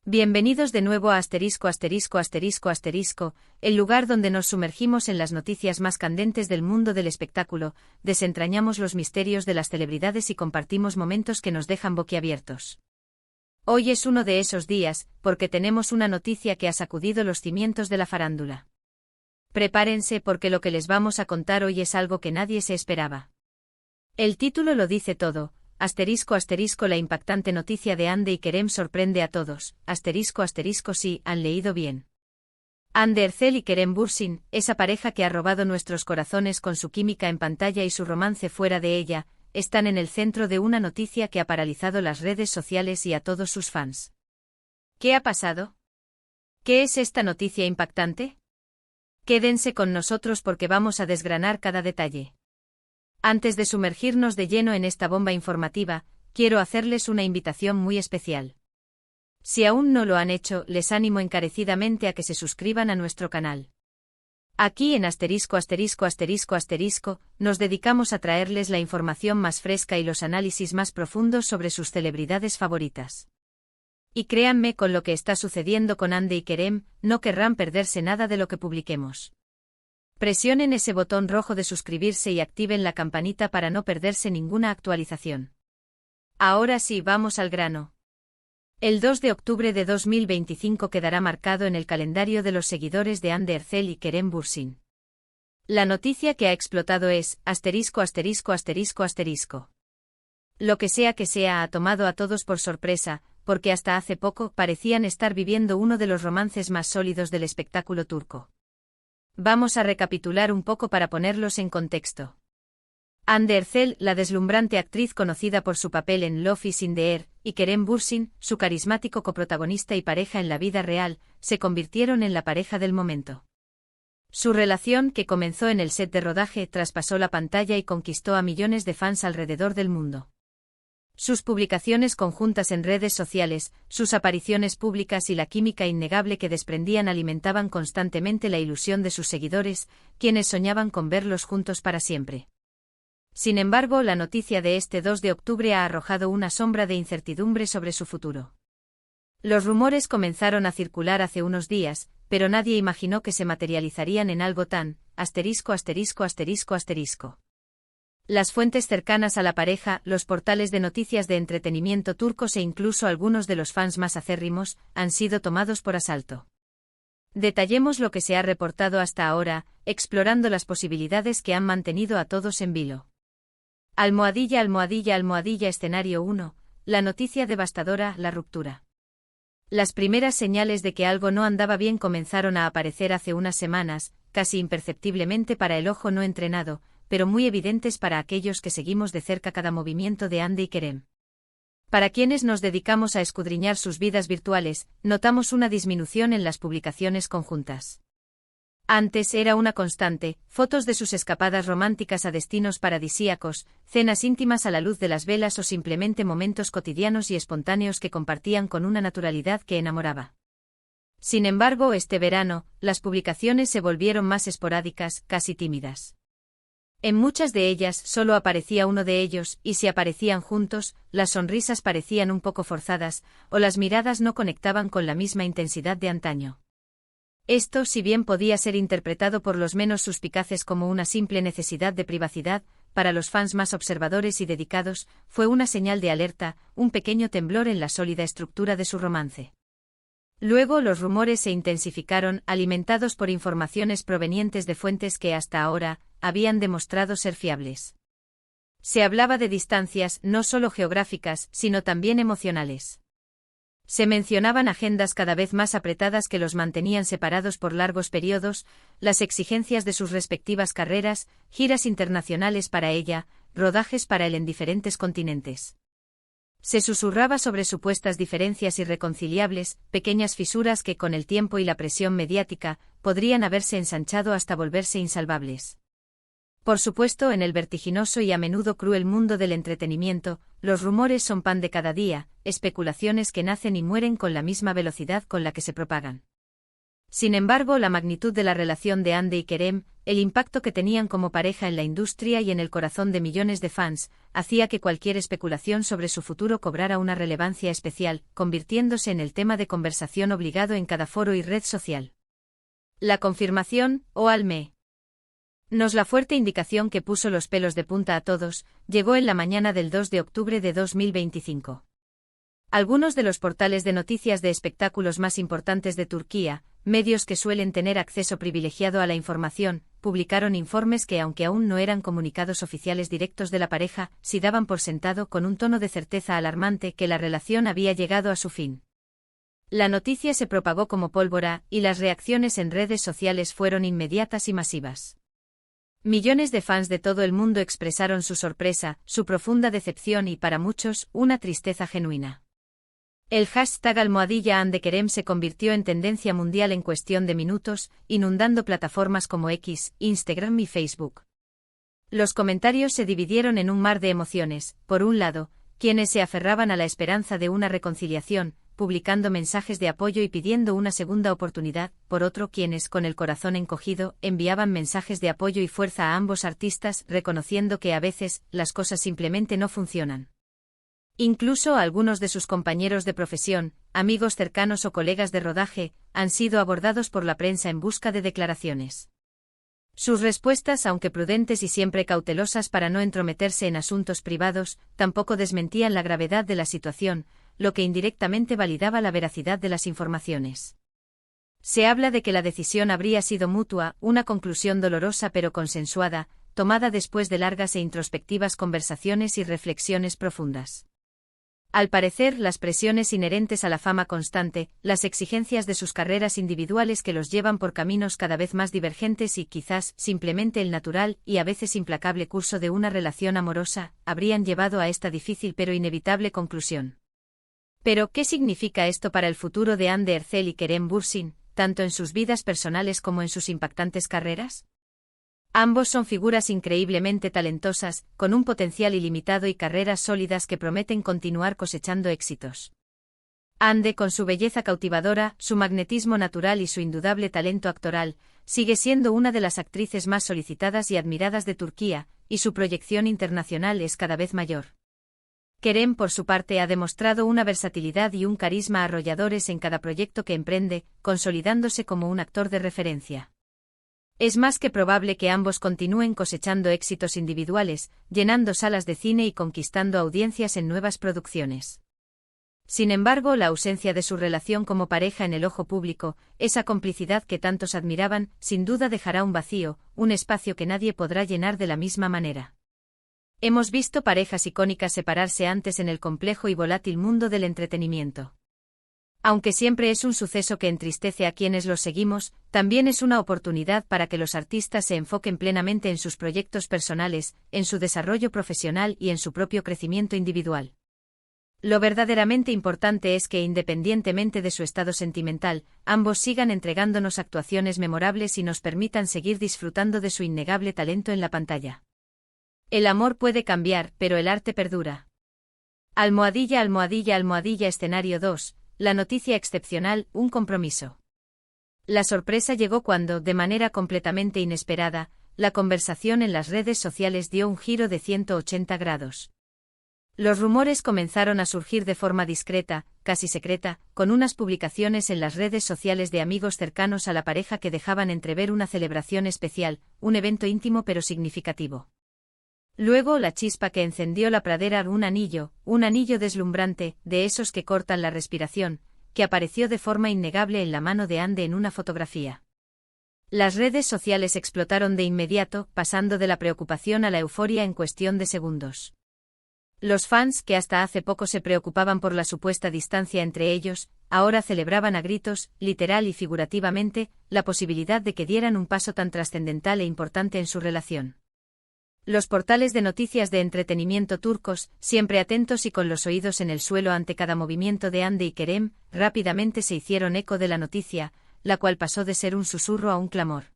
Bienvenidos de nuevo a el lugar donde nos sumergimos en las noticias más candentes del mundo del espectáculo, desentrañamos los misterios de las celebridades y compartimos momentos que nos dejan boquiabiertos. Hoy es uno de esos días, porque tenemos una noticia que ha sacudido los cimientos de la farándula. Prepárense porque lo que les vamos a contar hoy es algo que nadie se esperaba. El título lo dice todo. La impactante noticia de Hande y Kerem sorprende a todos. Sí, han leído bien. Hande Erçel y Kerem Bürsin, esa pareja que ha robado nuestros corazones con su química en pantalla y su romance fuera de ella, están en el centro de una noticia que ha paralizado las redes sociales y a todos sus fans. ¿Qué ha pasado? ¿Qué es esta noticia impactante? Quédense con nosotros porque vamos a desgranar cada detalle. Antes de sumergirnos de lleno en esta bomba informativa, quiero hacerles una invitación muy especial. Si aún no lo han hecho, les animo encarecidamente a que se suscriban a nuestro canal. Aquí en nos dedicamos a traerles la información más fresca y los análisis más profundos sobre sus celebridades favoritas. Y créanme, con lo que está sucediendo con Hande y Kerem, no querrán perderse nada de lo que publiquemos. Presionen ese botón rojo de suscribirse y activen la campanita para no perderse ninguna actualización. Ahora sí, vamos al grano. El 2 de octubre de 2025 quedará marcado en el calendario de los seguidores de Hande Erçel y Kerem Bürsin. La noticia que ha explotado es Lo que sea ha tomado a todos por sorpresa, porque hasta hace poco parecían estar viviendo uno de los romances más sólidos del espectáculo turco. Vamos a recapitular un poco para ponerlos en contexto. Hande Erçel, la deslumbrante actriz conocida por su papel en Love is in the Air, y Kerem Bürsin, su carismático coprotagonista y pareja en la vida real, se convirtieron en la pareja del momento. Su relación, que comenzó en el set de rodaje, traspasó la pantalla y conquistó a millones de fans alrededor del mundo. Sus publicaciones conjuntas en redes sociales, sus apariciones públicas y la química innegable que desprendían alimentaban constantemente la ilusión de sus seguidores, quienes soñaban con verlos juntos para siempre. Sin embargo, la noticia de este 2 de octubre ha arrojado una sombra de incertidumbre sobre su futuro. Los rumores comenzaron a circular hace unos días, pero nadie imaginó que se materializarían en algo tan Las fuentes cercanas a la pareja, los portales de noticias de entretenimiento turcos e incluso algunos de los fans más acérrimos, han sido tomados por asalto. Detallemos lo que se ha reportado hasta ahora, explorando las posibilidades que han mantenido a todos en vilo. Escenario 1, la noticia devastadora, la ruptura. Las primeras señales de que algo no andaba bien comenzaron a aparecer hace unas semanas, casi imperceptiblemente para el ojo no entrenado, pero muy evidentes para aquellos que seguimos de cerca cada movimiento de Hande y Kerem. Para quienes nos dedicamos a escudriñar sus vidas virtuales, notamos una disminución en las publicaciones conjuntas. Antes era una constante, fotos de sus escapadas románticas a destinos paradisíacos, cenas íntimas a la luz de las velas o simplemente momentos cotidianos y espontáneos que compartían con una naturalidad que enamoraba. Sin embargo, este verano, las publicaciones se volvieron más esporádicas, casi tímidas. En muchas de ellas solo aparecía uno de ellos, y si aparecían juntos, las sonrisas parecían un poco forzadas, o las miradas no conectaban con la misma intensidad de antaño. Esto, si bien podía ser interpretado por los menos suspicaces como una simple necesidad de privacidad, para los fans más observadores y dedicados, fue una señal de alerta, un pequeño temblor en la sólida estructura de su romance. Luego los rumores se intensificaron, alimentados por informaciones provenientes de fuentes que hasta ahora habían demostrado ser fiables. Se hablaba de distancias no solo geográficas, sino también emocionales. Se mencionaban agendas cada vez más apretadas que los mantenían separados por largos periodos, las exigencias de sus respectivas carreras, giras internacionales para ella, rodajes para él en diferentes continentes. Se susurraba sobre supuestas diferencias irreconciliables, pequeñas fisuras que con el tiempo y la presión mediática, podrían haberse ensanchado hasta volverse insalvables. Por supuesto, en el vertiginoso y a menudo cruel mundo del entretenimiento, los rumores son pan de cada día, especulaciones que nacen y mueren con la misma velocidad con la que se propagan. Sin embargo, la magnitud de la relación de Hande y Kerem, el impacto que tenían como pareja en la industria y en el corazón de millones de fans, hacía que cualquier especulación sobre su futuro cobrara una relevancia especial, convirtiéndose en el tema de conversación obligado en cada foro y red social. La confirmación, o Alme. Nos la fuerte indicación que puso los pelos de punta a todos, llegó en la mañana del 2 de octubre de 2025. Algunos de los portales de noticias de espectáculos más importantes de Turquía, medios que suelen tener acceso privilegiado a la información, publicaron informes que, aunque aún no eran comunicados oficiales directos de la pareja, sí daban por sentado con un tono de certeza alarmante que la relación había llegado a su fin. La noticia se propagó como pólvora, y las reacciones en redes sociales fueron inmediatas y masivas. Millones de fans de todo el mundo expresaron su sorpresa, su profunda decepción y, para muchos, una tristeza genuina. El hashtag #AndeKerem se convirtió en tendencia mundial en cuestión de minutos, inundando plataformas como X, Instagram y Facebook. Los comentarios se dividieron en un mar de emociones. Por un lado, quienes se aferraban a la esperanza de una reconciliación, publicando mensajes de apoyo y pidiendo una segunda oportunidad; por otro, quienes, con el corazón encogido, enviaban mensajes de apoyo y fuerza a ambos artistas, reconociendo que a veces, las cosas simplemente no funcionan. Incluso algunos de sus compañeros de profesión, amigos cercanos o colegas de rodaje, han sido abordados por la prensa en busca de declaraciones. Sus respuestas, aunque prudentes y siempre cautelosas para no entrometerse en asuntos privados, tampoco desmentían la gravedad de la situación, lo que indirectamente validaba la veracidad de las informaciones. Se habla de que la decisión habría sido mutua, una conclusión dolorosa pero consensuada, tomada después de largas e introspectivas conversaciones y reflexiones profundas. Al parecer, las presiones inherentes a la fama constante, las exigencias de sus carreras individuales que los llevan por caminos cada vez más divergentes y, quizás, simplemente el natural y a veces implacable curso de una relación amorosa, habrían llevado a esta difícil pero inevitable conclusión. Pero, ¿qué significa esto para el futuro de Hande Erçel y Kerem Bürsin, tanto en sus vidas personales como en sus impactantes carreras? Ambos son figuras increíblemente talentosas, con un potencial ilimitado y carreras sólidas que prometen continuar cosechando éxitos. Hande, con su belleza cautivadora, su magnetismo natural y su indudable talento actoral, sigue siendo una de las actrices más solicitadas y admiradas de Turquía, y su proyección internacional es cada vez mayor. Kerem, por su parte, ha demostrado una versatilidad y un carisma arrolladores en cada proyecto que emprende, consolidándose como un actor de referencia. Es más que probable que ambos continúen cosechando éxitos individuales, llenando salas de cine y conquistando audiencias en nuevas producciones. Sin embargo, la ausencia de su relación como pareja en el ojo público, esa complicidad que tantos admiraban, sin duda dejará un vacío, un espacio que nadie podrá llenar de la misma manera. Hemos visto parejas icónicas separarse antes en el complejo y volátil mundo del entretenimiento. Aunque siempre es un suceso que entristece a quienes los seguimos, también es una oportunidad para que los artistas se enfoquen plenamente en sus proyectos personales, en su desarrollo profesional y en su propio crecimiento individual. Lo verdaderamente importante es que, independientemente de su estado sentimental, ambos sigan entregándonos actuaciones memorables y nos permitan seguir disfrutando de su innegable talento en la pantalla. El amor puede cambiar, pero el arte perdura. Escenario 2. La noticia excepcional, un compromiso. La sorpresa llegó cuando, de manera completamente inesperada, la conversación en las redes sociales dio un giro de 180 grados. Los rumores comenzaron a surgir de forma discreta, casi secreta, con unas publicaciones en las redes sociales de amigos cercanos a la pareja que dejaban entrever una celebración especial, un evento íntimo pero significativo. Luego la chispa que encendió la pradera, un anillo deslumbrante, de esos que cortan la respiración, que apareció de forma innegable en la mano de Hande en una fotografía. Las redes sociales explotaron de inmediato, pasando de la preocupación a la euforia en cuestión de segundos. Los fans, que hasta hace poco se preocupaban por la supuesta distancia entre ellos, ahora celebraban a gritos, literal y figurativamente, la posibilidad de que dieran un paso tan trascendental e importante en su relación. Los portales de noticias de entretenimiento turcos, siempre atentos y con los oídos en el suelo ante cada movimiento de Hande y Kerem, rápidamente se hicieron eco de la noticia, la cual pasó de ser un susurro a un clamor.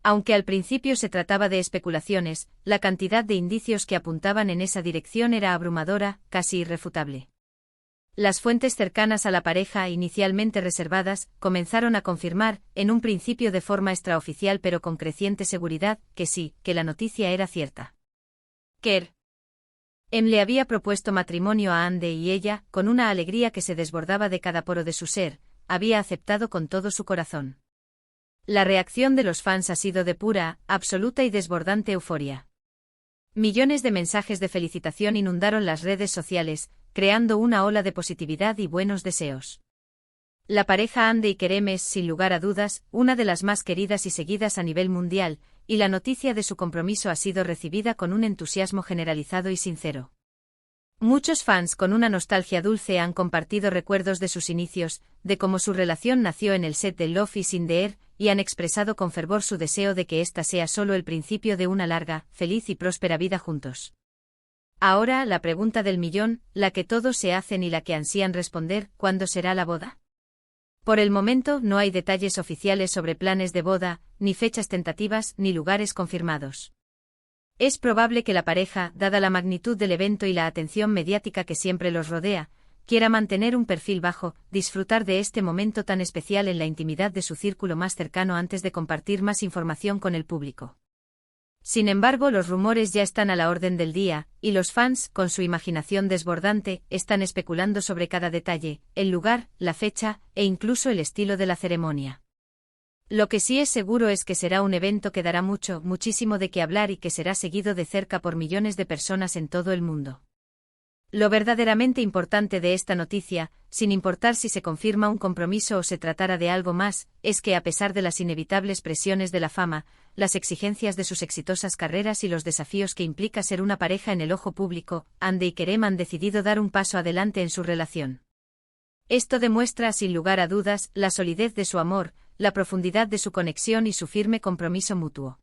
Aunque al principio se trataba de especulaciones, la cantidad de indicios que apuntaban en esa dirección era abrumadora, casi irrefutable. Las fuentes cercanas a la pareja, inicialmente reservadas, comenzaron a confirmar, en un principio de forma extraoficial pero con creciente seguridad, que sí, que la noticia era cierta. Kerem le había propuesto matrimonio a Andy y ella, con una alegría que se desbordaba de cada poro de su ser, había aceptado con todo su corazón. La reacción de los fans ha sido de pura, absoluta y desbordante euforia. Millones de mensajes de felicitación inundaron las redes sociales, creando una ola de positividad y buenos deseos. La pareja Andy y Kerem es, sin lugar a dudas, una de las más queridas y seguidas a nivel mundial, y la noticia de su compromiso ha sido recibida con un entusiasmo generalizado y sincero. Muchos fans con una nostalgia dulce han compartido recuerdos de sus inicios, de cómo su relación nació en el set de Love is in the Air, y han expresado con fervor su deseo de que esta sea solo el principio de una larga, feliz y próspera vida juntos. Ahora, la pregunta del millón, la que todos se hacen y la que ansían responder: ¿cuándo será la boda? Por el momento no hay detalles oficiales sobre planes de boda, ni fechas tentativas, ni lugares confirmados. Es probable que la pareja, dada la magnitud del evento y la atención mediática que siempre los rodea, quiera mantener un perfil bajo, disfrutar de este momento tan especial en la intimidad de su círculo más cercano antes de compartir más información con el público. Sin embargo, los rumores ya están a la orden del día, y los fans, con su imaginación desbordante, están especulando sobre cada detalle, el lugar, la fecha, e incluso el estilo de la ceremonia. Lo que sí es seguro es que será un evento que dará muchísimo de qué hablar y que será seguido de cerca por millones de personas en todo el mundo. Lo verdaderamente importante de esta noticia, sin importar si se confirma un compromiso o se tratara de algo más, es que a pesar de las inevitables presiones de la fama, las exigencias de sus exitosas carreras y los desafíos que implica ser una pareja en el ojo público, Andy y Kerem han decidido dar un paso adelante en su relación. Esto demuestra, sin lugar a dudas, la solidez de su amor, la profundidad de su conexión y su firme compromiso mutuo.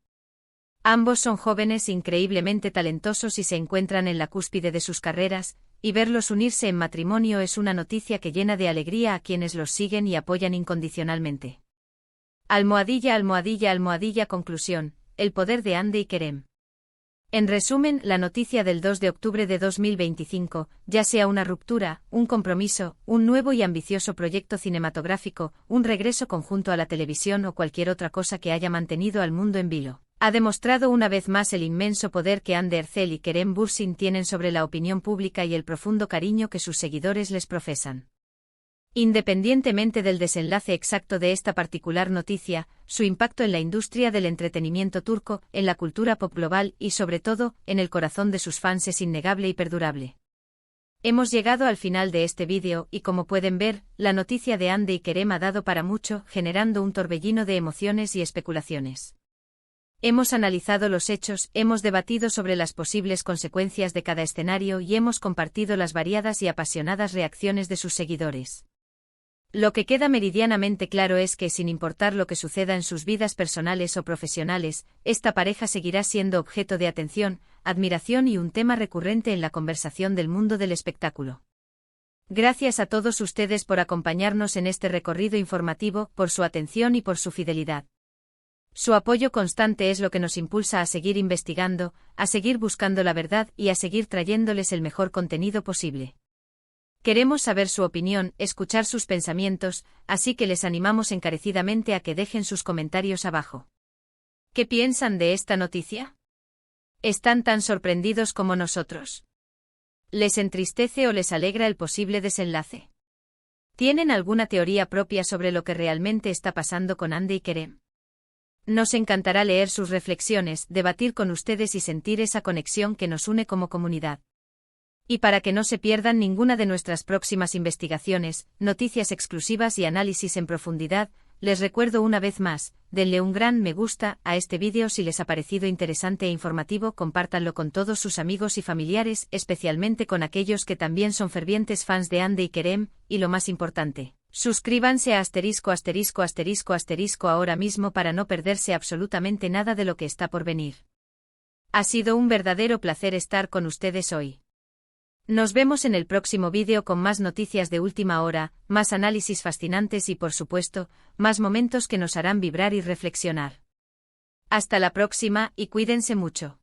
Ambos son jóvenes increíblemente talentosos y se encuentran en la cúspide de sus carreras, y verlos unirse en matrimonio es una noticia que llena de alegría a quienes los siguen y apoyan incondicionalmente. Conclusión: el poder de Andy y Kerem. En resumen, la noticia del 2 de octubre de 2025, ya sea una ruptura, un compromiso, un nuevo y ambicioso proyecto cinematográfico, un regreso conjunto a la televisión o cualquier otra cosa que haya mantenido al mundo en vilo, ha demostrado una vez más el inmenso poder que Andy y Kerem Bürsin tienen sobre la opinión pública y el profundo cariño que sus seguidores les profesan. Independientemente del desenlace exacto de esta particular noticia, su impacto en la industria del entretenimiento turco, en la cultura pop global y sobre todo, en el corazón de sus fans es innegable y perdurable. Hemos llegado al final de este vídeo y como pueden ver, la noticia de Andy y Kerem ha dado para mucho, generando un torbellino de emociones y especulaciones. Hemos analizado los hechos, hemos debatido sobre las posibles consecuencias de cada escenario y hemos compartido las variadas y apasionadas reacciones de sus seguidores. Lo que queda meridianamente claro es que, sin importar lo que suceda en sus vidas personales o profesionales, esta pareja seguirá siendo objeto de atención, admiración y un tema recurrente en la conversación del mundo del espectáculo. Gracias a todos ustedes por acompañarnos en este recorrido informativo, por su atención y por su fidelidad. Su apoyo constante es lo que nos impulsa a seguir investigando, a seguir buscando la verdad y a seguir trayéndoles el mejor contenido posible. Queremos saber su opinión, escuchar sus pensamientos, así que les animamos encarecidamente a que dejen sus comentarios abajo. ¿Qué piensan de esta noticia? ¿Están tan sorprendidos como nosotros? ¿Les entristece o les alegra el posible desenlace? ¿Tienen alguna teoría propia sobre lo que realmente está pasando con Andy y Kerem? Nos encantará leer sus reflexiones, debatir con ustedes y sentir esa conexión que nos une como comunidad. Y para que no se pierdan ninguna de nuestras próximas investigaciones, noticias exclusivas y análisis en profundidad, les recuerdo una vez más, denle un gran me gusta a este vídeo si les ha parecido interesante e informativo, compártanlo con todos sus amigos y familiares, especialmente con aquellos que también son fervientes fans de Andy y Kerem, y lo más importante, suscríbanse a *** ahora mismo para no perderse absolutamente nada de lo que está por venir. Ha sido un verdadero placer estar con ustedes hoy. Nos vemos en el próximo vídeo con más noticias de última hora, más análisis fascinantes y por supuesto, más momentos que nos harán vibrar y reflexionar. Hasta la próxima y cuídense mucho.